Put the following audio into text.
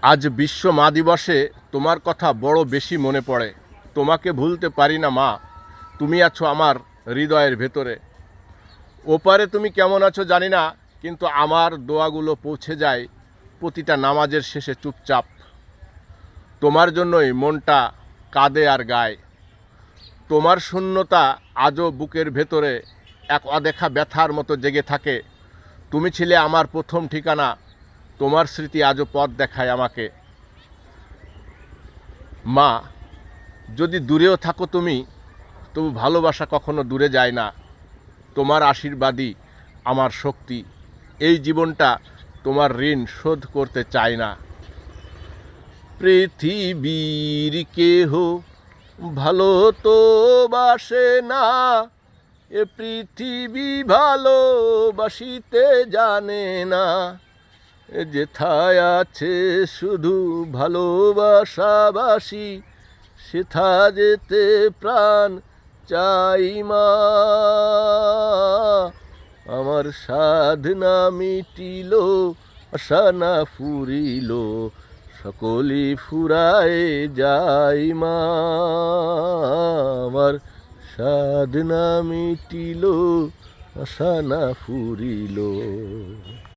আজ বিশ্ব মা দিবসে তোমার কথা বড় বেশি মনে পড়ে। তোমাকে ভুলতে পারি না মা, তুমি আছো আমার হৃদয়ের ভেতরে। ওপারে তুমি কেমন আছো জানি না, কিন্তু আমার দোয়াগুলো পৌঁছে যায় প্রতিটা নামাজের শেষে চুপচাপ। তোমার জন্যই মনটা কাঁদে আর গায়। তোমার শূন্যতা আজও বুকের ভেতরে এক অদেখা ব্যথার মতো জেগে থাকে। তুমি ছিলে আমার প্রথম ঠিকানা, তোমার স্মৃতি আজও পথ দেখায় আমাকে। মা, যদি দূরেও থাকো তুমি, তবু ভালোবাসা কখনো দূরে যায় না। তোমার আশীর্বাদই আমার শক্তি। এই জীবনটা তোমার ঋণ শোধ করতে চায় না। পৃথিবীর কেহ ভালো তো বাসে না, এ পৃথিবী ভালোবাসিতে জানে না। যেথায় আছে শুধু ভালোবাসাবাসি, সেথা যেতে প্রাণ চাই মা। আমার সাধনা মিটিল, আশা না ফুরিল, সকলে ফুরায় যাই মা। আমার সাধনা মিটিল, আশা না ফুরিল।